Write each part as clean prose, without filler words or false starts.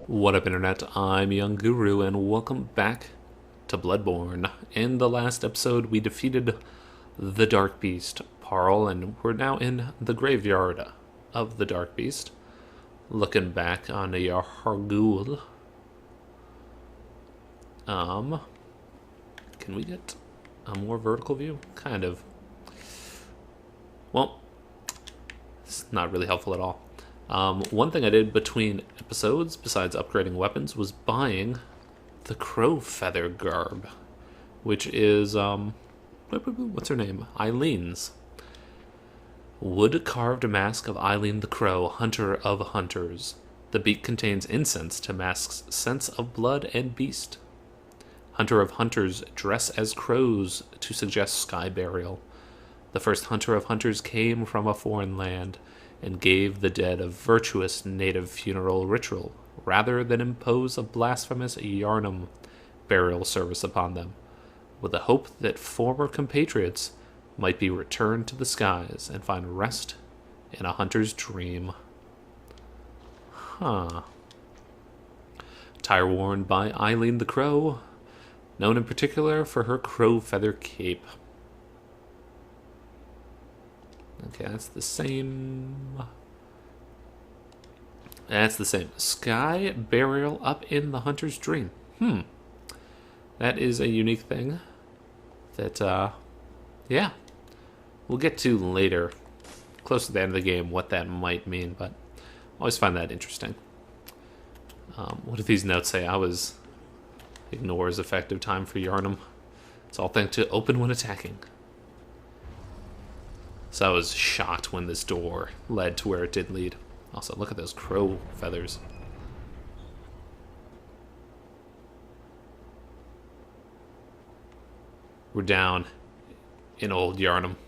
What up, Internet? I'm Young Guru, and welcome back to Bloodborne. In the last episode, we defeated the Dark Beast, Parl, and we're now in the graveyard of the Dark Beast. Looking back on the Hargul. Can we get a more vertical view? Kind of. Well, it's not really helpful at all. One thing I did between episodes, besides upgrading weapons, was buying the crow feather garb, which is, what's her name? Eileen's. Wood-carved mask of Eileen the Crow, hunter of hunters. The beak contains incense to mask scents of blood and beast. Hunter of hunters dress as crows to suggest sky burial. The first hunter of hunters came from a foreign land and gave the dead a virtuous native funeral ritual, rather than impose a blasphemous Yarnum burial service upon them, with the hope that former compatriots might be returned to the skies and find rest in a hunter's dream. Huh. Attire worn by Eileen the Crow, known in particular for her crow feather cape. Okay, that's the same. That's the same. Sky burial up in the hunter's dream. That is a unique thing that, yeah, we'll get to later, close to the end of the game, what that might mean, but I always find that interesting. What do these notes say? Ignores effective time for Yarnum. It's all thanks to open when attacking. So I was shocked when this door led to where it did lead. Also, look at those crow feathers. We're down in old Yarnum. It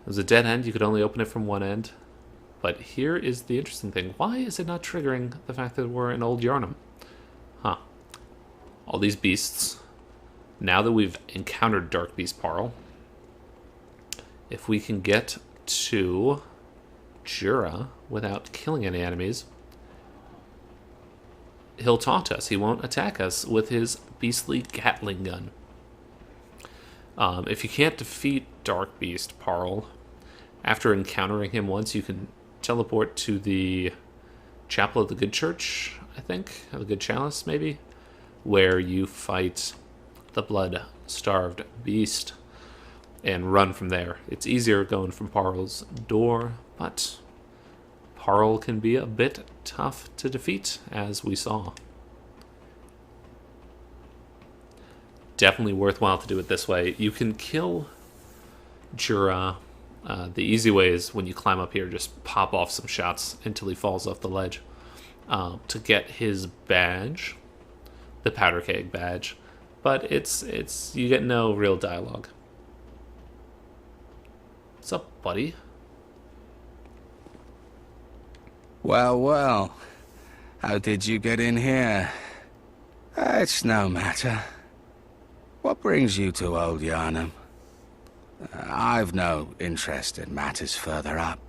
was a dead end. You could only open it from one end. But here is the interesting thing. Why is it not triggering the fact that we're in old Yarnum? Huh. All these beasts. Now that we've encountered Dark Beast Parl, if we can get to Jura without killing any enemies, he'll taunt us. He won't attack us with his beastly Gatling gun. If you can't defeat Dark Beast Parl, after encountering him once, you can teleport to the Chapel of the Good Church, I think, or the Good Chalice, maybe, where you fight the blood-starved beast and run from there. It's easier going from Parl's door, but Parl can be a bit tough to defeat, as we saw. Definitely worthwhile to do it this way. You can kill Jura. The easy way is when you climb up here, just pop off some shots until he falls off the ledge. To get his badge, the powder keg badge, but it's you get no real dialogue. What's up, buddy? Well, well. How did you get in here? It's no matter. What brings you to Old Yarnum? I've no interest in matters further up,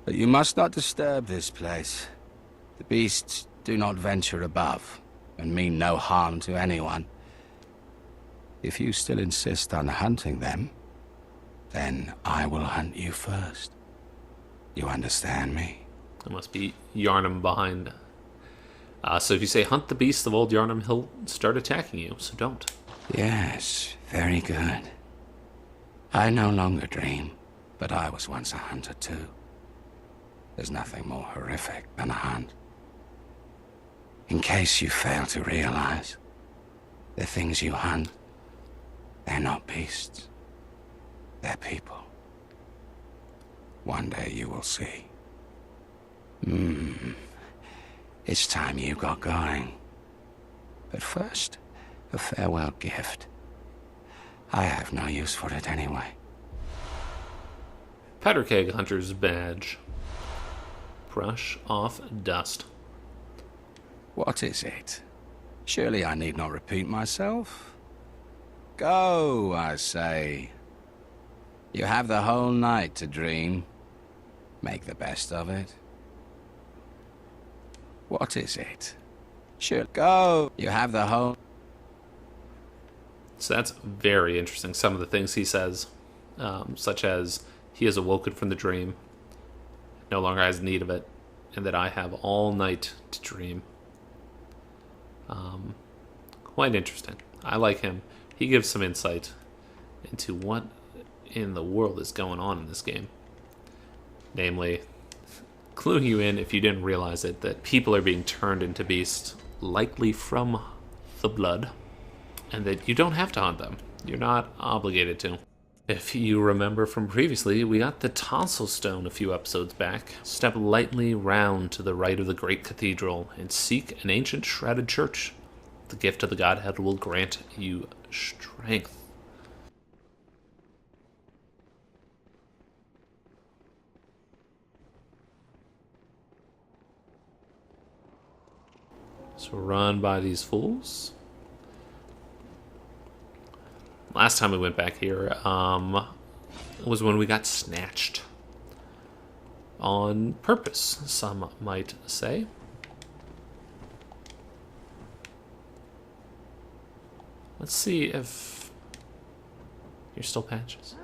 but you must not disturb this place. The beasts do not venture above, and mean no harm to anyone. If you still insist on hunting them, then I will hunt you first. You understand me? There must be Yarnum behind. So if you say hunt the beast of old Yarnum, he'll start attacking you, so don't. Yes, very good. I no longer dream, but I was once a hunter too. There's nothing more horrific than a hunt. In case you fail to realize, the things you hunt, they're not beasts. They're people. One day you will see. It's time you got going. But first, a farewell gift. I have no use for it anyway. Powder keg hunter's badge. Brush off dust. What is it? Surely I need not repeat myself. Go, I say. You have the whole night to dream. Make the best of it. What is it? Sure, go. You have the whole... So that's very interesting. Some of the things he says, such as he has awoken from the dream, no longer has need of it, and that I have all night to dream. Quite interesting. I like him. He gives some insight into what in the world is going on in this game. Namely, cluing you in, if you didn't realize it, that people are being turned into beasts, likely from the blood, and that you don't have to hunt them. You're not obligated to. If you remember from previously, we got the tonsil stone a few episodes back. Step lightly round to the right of the great cathedral and seek an ancient shrouded church. The gift of the Godhead will grant you strength. So run by these fools. Last time we went back here was when we got snatched. On purpose, some might say. Let's see if... You're still Patches.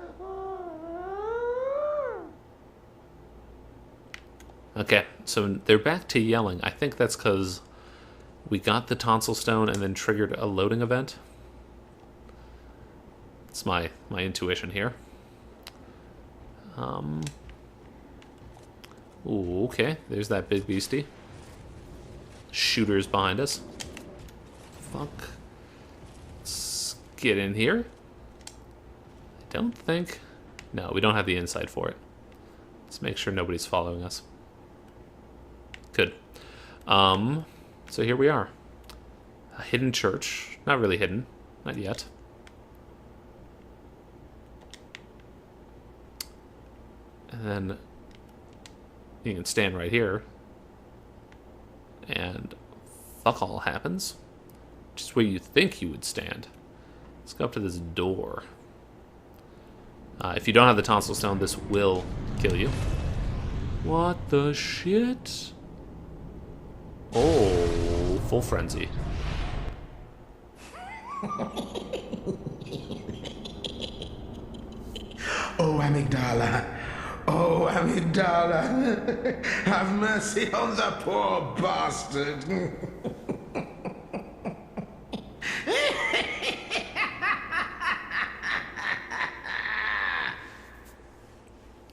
Okay, so they're back to yelling. I think that's because we got the tonsil stone and then triggered a loading event. It's my intuition here. Ooh, okay, there's that big beastie. Shooters behind us. Fuck. Let's get in here. I don't think... No, we don't have the inside for it. Let's make sure nobody's following us. Good. So here we are. A hidden church. Not really hidden. Not yet. And then you can stand right here. And fuck all happens. Just where you think you would stand. Let's go up to this door. If you don't have the tonsil stone, this will kill you. What the shit? Oh, full frenzy. Oh, amygdala. Oh, amygdala. Have mercy on the poor bastard.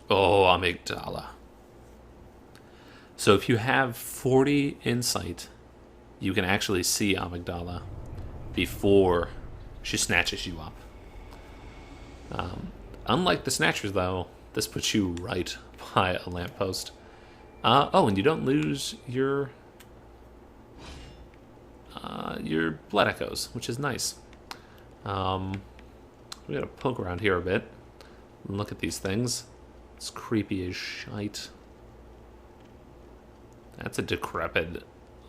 Oh, amygdala. So if you have 40 insight, you can actually see amygdala before she snatches you up. Unlike the snatchers, though, this puts you right by a lamppost. Oh, and you don't lose your blood echoes, which is nice. We gotta poke around here a bit and look at these things. It's creepy as shite. That's a decrepit,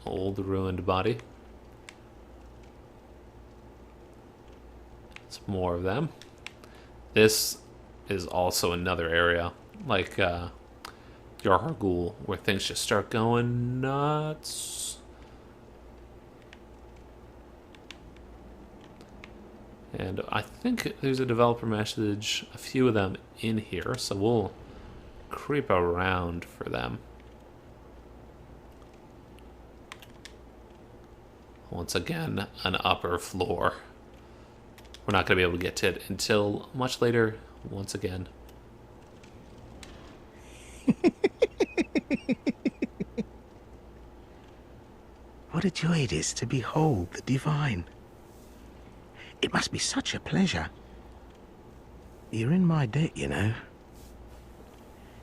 old, ruined body. It's more of them. This is also another area, like Yarhargul, where things just start going nuts. And I think there's a developer message, a few of them in here, so we'll creep around for them. Once again, an upper floor. We're not going to be able to get to it until much later, once again. What a joy it is to behold the divine. It must be such a pleasure. You're in my debt, you know.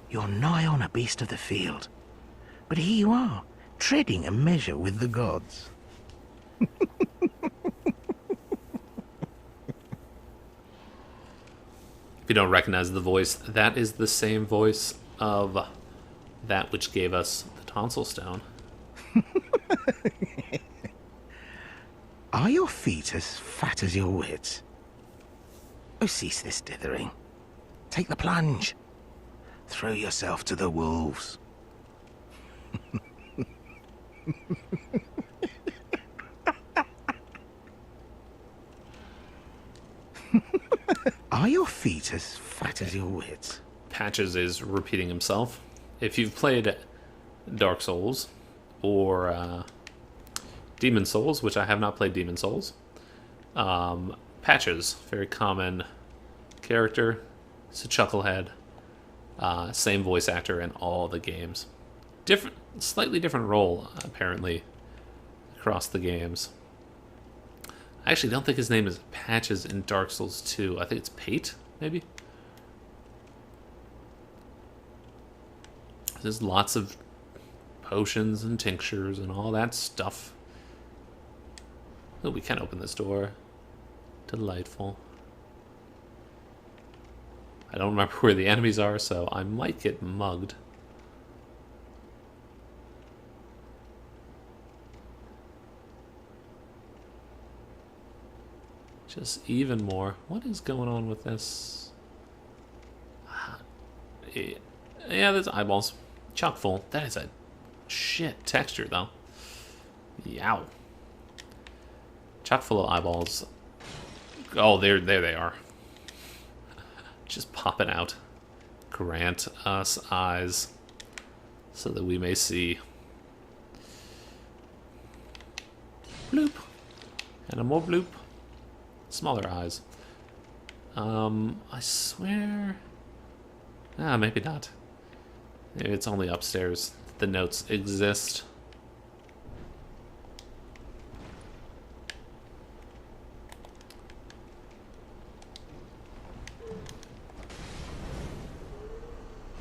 You're nigh on a beast of the field. But here you are, treading a measure with the gods. If you don't recognize the voice, that is the same voice of that which gave us the tonsil stone. Are your feet as fat as your wits? Oh, cease this dithering. Take the plunge. Throw yourself to the wolves. Are your feet as fat as your wits? Patches is repeating himself. If you've played Dark Souls or Demon Souls, which I have not played Demon Souls, Patches, very common character. It's a chucklehead. Same voice actor in all the games. Slightly different role, apparently, across the games. I actually don't think his name is Patches in Dark Souls 2. I think it's Pate, maybe? There's lots of potions and tinctures and all that stuff. Oh, we can open this door. Delightful. I don't remember where the enemies are, so I might get mugged. Just even more. What is going on with this? Yeah, there's eyeballs. Chock full. That is a shit texture, though. Yow. Chock full of eyeballs. Oh, there they are. Just popping out. Grant us eyes so that we may see. Bloop. And a more bloop. Smaller eyes. I swear... maybe not. Maybe it's only upstairs. The notes exist.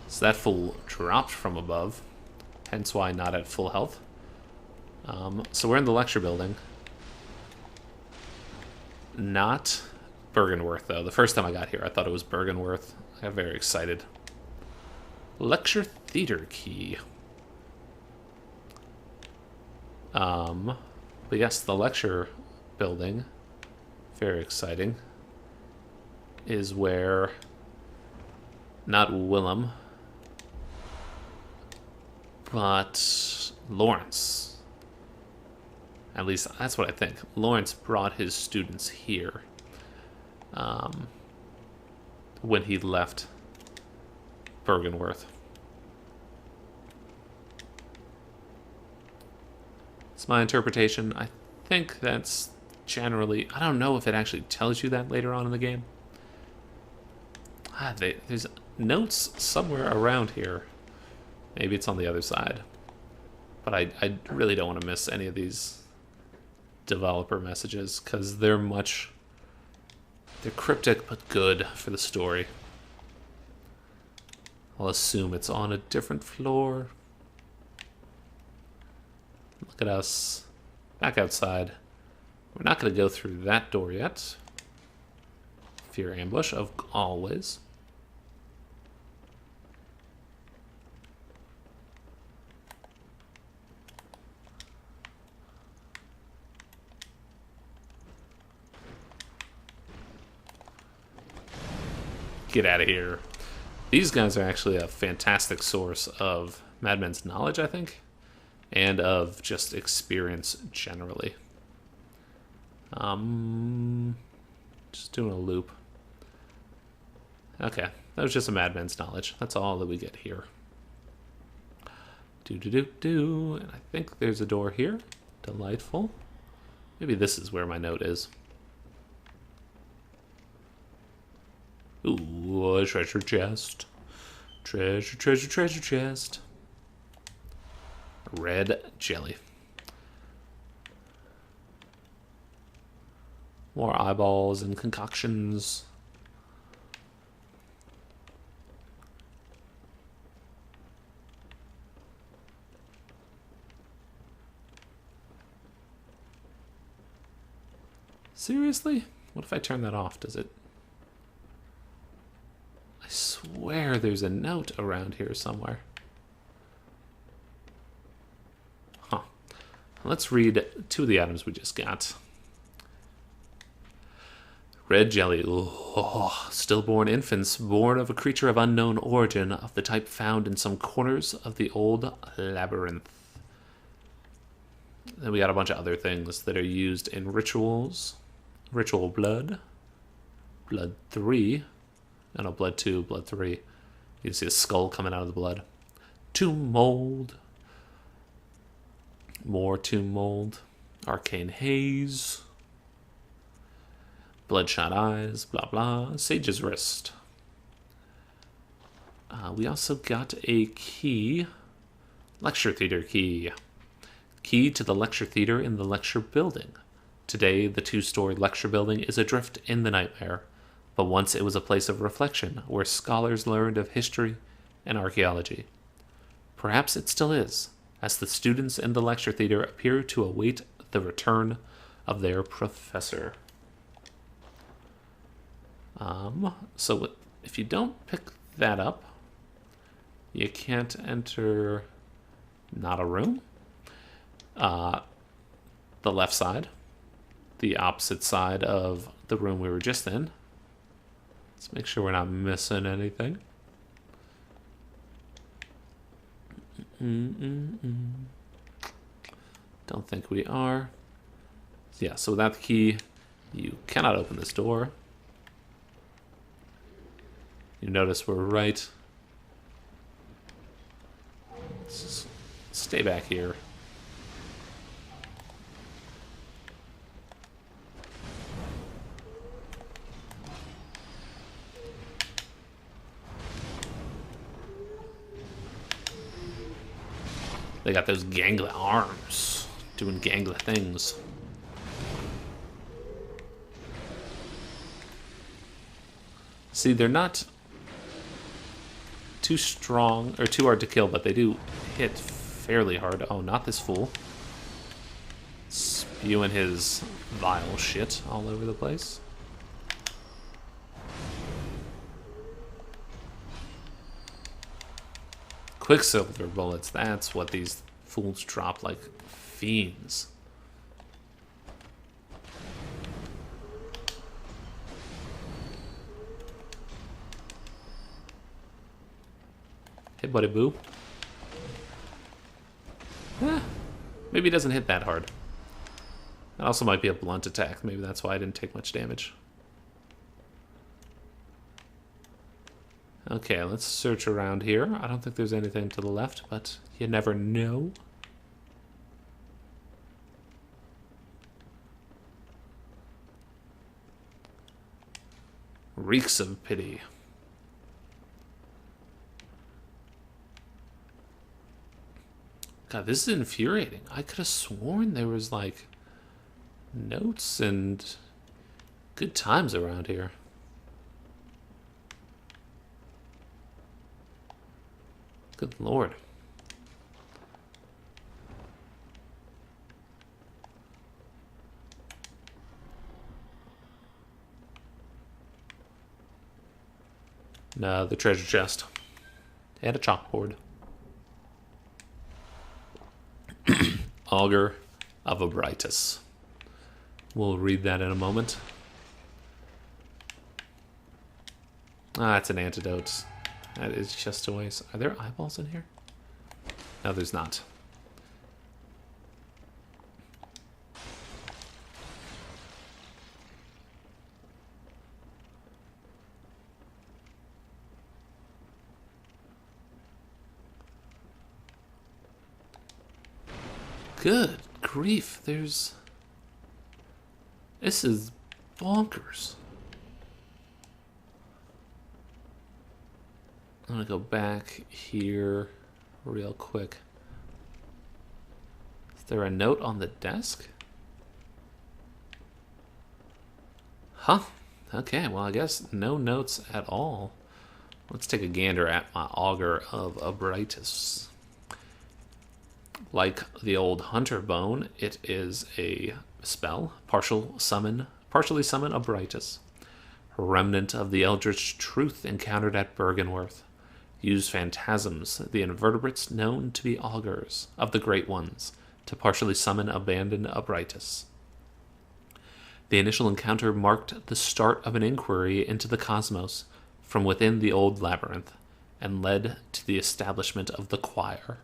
So that fool dropped from above. Hence why not at full health. So we're in the lecture building. Not Bergenworth, though. The first time I got here, I thought it was Bergenworth. I got very excited. Lecture theater key. But yes, the lecture building, very exciting, is where not Willem, but Lawrence, at least that's what I think. Lawrence brought his students here when he left Bergenworth. It's my interpretation. I think that's generally... I don't know if it actually tells you that later on in the game. There's notes somewhere around here. Maybe it's on the other side. But I really don't want to miss any of these developer messages, because they're cryptic but good for the story. I'll assume it's on a different floor. Look at us. Back outside. We're not going to go through that door yet. Fear ambush, of always. Get out of here. These guys are actually a fantastic source of Madmen's knowledge, I think, and of just experience generally. Just doing a loop. Okay, that was just a Madmen's knowledge. That's all that we get here. Do. And I think there's a door here. Delightful. Maybe this is where my note is. Ooh, a treasure chest. Treasure chest. Red jelly. More eyeballs and concoctions. Seriously? What if I turn that off? Does it... I swear there's a note around here somewhere. Huh. Let's read two of the items we just got. Red jelly. Oh, stillborn infants born of a creature of unknown origin of the type found in some corners of the old labyrinth. Then we got a bunch of other things that are used in rituals. Ritual blood. Blood 3. Oh no, blood 2, blood 3. You can see a skull coming out of the blood. Tomb mold. More tomb mold. Arcane haze. Bloodshot eyes. Blah blah. Sage's wrist. We also got a key. Lecture theater key. Key to the lecture theater in the lecture building. Today, the 2-story lecture building is adrift in the nightmare, but once it was a place of reflection where scholars learned of history and archaeology. Perhaps it still is, as the students in the lecture theater appear to await the return of their professor. So if you don't pick that up, you can't enter not a room. The left side, the opposite side of the room we were just in. Let's make sure we're not missing anything. Don't think we are. Yeah, so without the key, you cannot open this door. You notice we're right. Let's stay back here. They got those gangly arms, doing gangly things. See, they're not too strong or too hard to kill, but they do hit fairly hard. Oh, not this fool. Spewing his vile shit all over the place. Quicksilver bullets, that's what these fools drop like fiends. Hey, buddy boo. Maybe it doesn't hit that hard. That also might be a blunt attack. Maybe that's why I didn't take much damage. Okay, let's search around here. I don't think there's anything to the left, but you never know. Reeks of pity. God, this is infuriating. I could have sworn there was, like, notes and good times around here. Good lord. No, the treasure chest. And a chalkboard. Augur of Abritus. We'll read that in a moment. Ah, it's an antidote. That is just a waste. Are there eyeballs in here? No, there's not. Good grief, there's... This is bonkers. I'm gonna go back here real quick. Is there a note on the desk? Huh. Okay, well, I guess no notes at all. Let's take a gander at my Augur of Abritus. Like the old hunter bone, it is a spell, partially summon Abritus, a remnant of the Eldritch Truth encountered at Bergenworth. Use phantasms, the invertebrates known to be augurs of the Great Ones, to partially summon abandoned Abritus. The initial encounter marked the start of an inquiry into the cosmos from within the old labyrinth, and led to the establishment of the choir.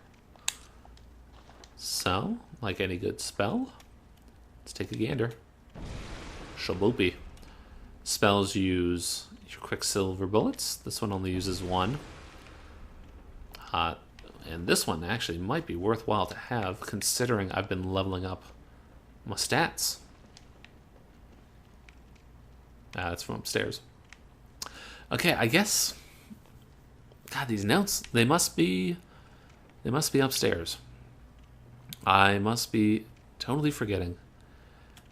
So, like any good spell, let's take a gander. Shaboopy. Spells use your Quicksilver bullets. This one only uses one. And this one actually might be worthwhile to have, considering I've been leveling up my stats. That's from upstairs. Okay, I guess. God, these notes, they must be upstairs. I must be totally forgetting.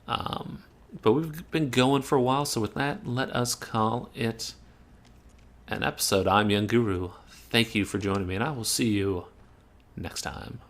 But we've been going for a while, so with that, let us call it an episode. I'm Young Guru. Thank you for joining me, and I will see you next time.